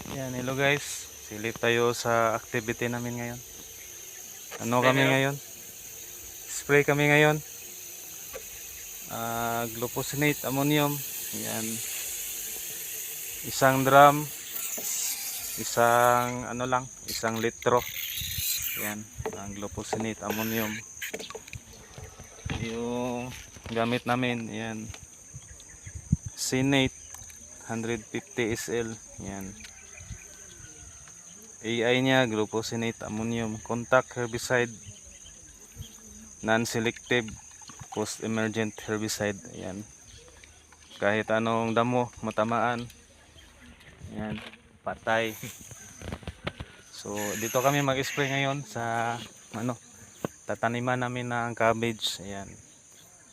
Yan, hello guys. Silip tayo sa activity namin ngayon. Ano Spray kami kayo? ngayon? Spray kami ngayon. Glufosinate ammonium. Yan. Isang drum, isang litro. Yan, ang glufosinate ammonium. Yung gamit namin, yan. Sinate 150 SL. Yan. AI niya, glufosinate ammonium, contact herbicide, non-selective, post-emergent herbicide. Ayan. Kahit anong damo, matamaan. Ayan, patay. So, dito kami mag-spray ngayon sa tataniman namin ng cabbage. Ayan.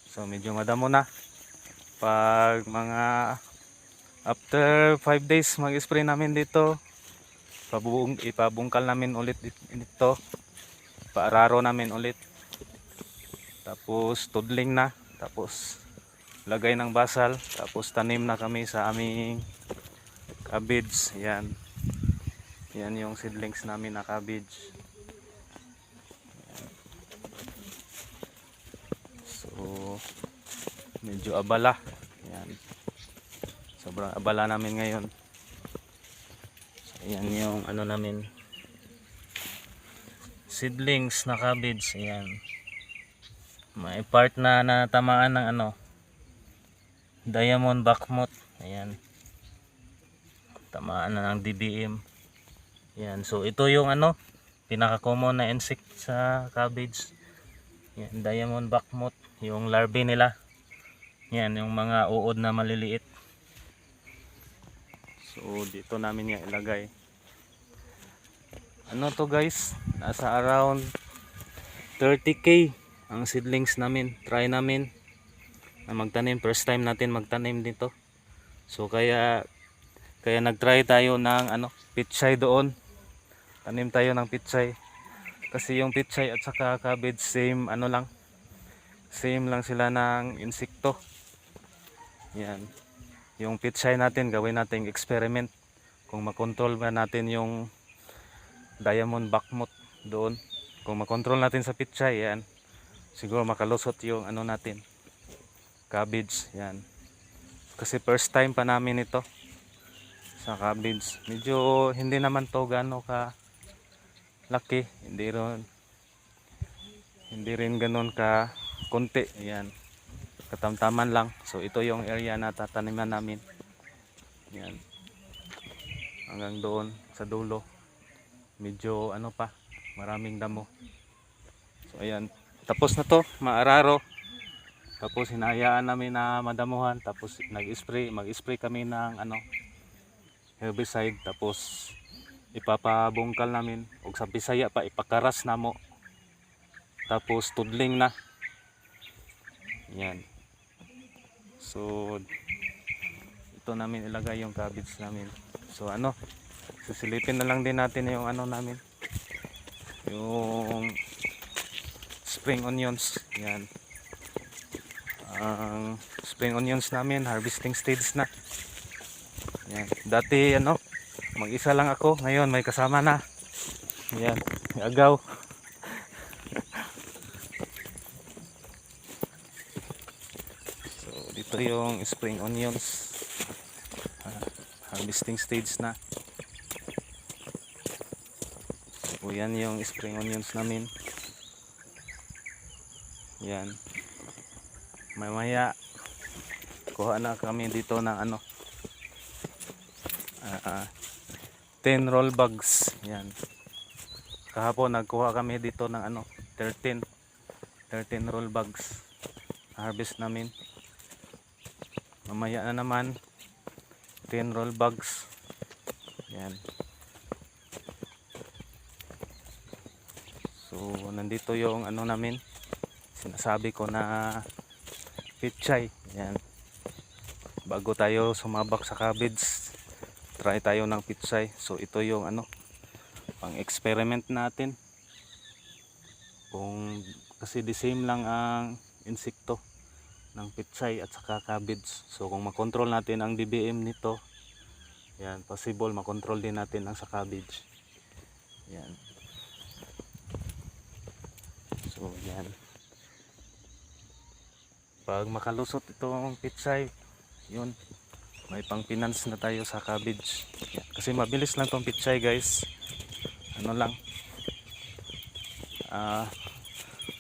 So, medyo madamo na. Pag mga after 5 days mag-spray namin dito, ipabungkal namin ulit dito. Paararo namin ulit. Tapos tudling na. Tapos lagay ng basal. Tapos tanim na kami sa aming cabbage. Yan. Yan yung seedlings namin na cabbage. So medyo abala. Yan. Sobrang abala namin ngayon. So yan yung namin. Seedlings na cabbage. Ayan. May part na natamaan ng diamond backmot. Ayan. Tamaan na ng DBM. Ayan. So ito yung pinaka common na insect sa cabbage. Ayan, diamond backmot. Yung larvae nila. Ayan, yung mga uod na maliliit. So dito namin yan ilagay. Ano to guys? Nasa around 30k ang seedlings namin. Try namin na magtanim. First time natin magtanim dito. So kaya nagtry tayo ng pitsay doon. Tanim tayo ng pitsay. Kasi yung pitsay at saka cabbage same Same lang sila ng insekto. Yan. Yung pitsay natin gawin nating experiment kung makontrol ba natin yung diamond backmot doon. Kung makontrol natin sa pitsay, yan. Siguro makalusot yung natin. Cabbage, yan. Kasi first time pa namin ito sa cabbage. Medyo hindi naman to gaano ka laki. Hindi rin ganoon ka konti. Yan. Katamtaman lang. So ito yung area na tataniman namin. Yan. Hanggang doon sa dulo. Medyo maraming damo. So ayan. Tapos na to, maararo. Tapos hinayaan namin na madamuhan. Tapos mag-spray kami ng herbicide. Tapos ipapabungkal namin. O sa Bisaya pa, ipakaras na mo. Tapos tudling na. Yan. So ito namin ilagay yung cabbage namin. So susilipin na lang din natin yung namin. Yung spring onions. Yan. Ang spring onions namin harvesting stage na. Yan. Dati mag-isa lang ako, ngayon may kasama na. Yan, agaw. So dito yung spring onions. Harvesting stage na. So yan yung spring onions namin. Yan. Mamaya kuha na kami dito ng 10 roll bags. Yan. Kahapon nagkuha kami dito ng 13 roll bags. Harvest namin. Mamaya na naman 10 roll bags. Yan. So nandito yung namin. Sinasabi ko na pitsay. Yan. Bago tayo sumabak sa cabbage, try tayo ng pitsay. So ito yung pang experiment natin. Kasi the same lang ang insekto ng pitsay at saka cabbage. So kung makontrol natin ang DBM nito, Yan, possible makontrol din natin ang sa cabbage. Yan. So yan. Pag makalusot itong pitsay, yun, may pang finance na tayo sa cabbage. Yan. Kasi mabilis lang tong pitsay guys. Ano lang,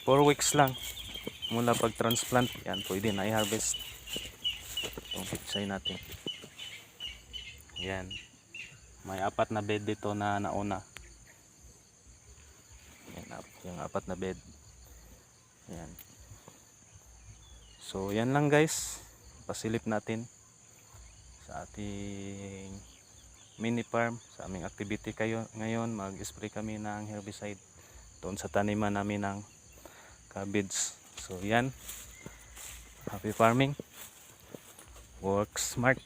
4 weeks lang mula pag transplant. Yan, pwede na i-harvest itong pitsay natin. Yan, may 4 na bed dito na nauna. Yan, yung 4 na bed. Yan. So yan lang guys, pasilip natin sa ating mini farm, sa aming activity kayo ngayon. Mag-spray kami ng herbicide doon sa taniman namin ng cabbage. So yan, happy farming, work smart.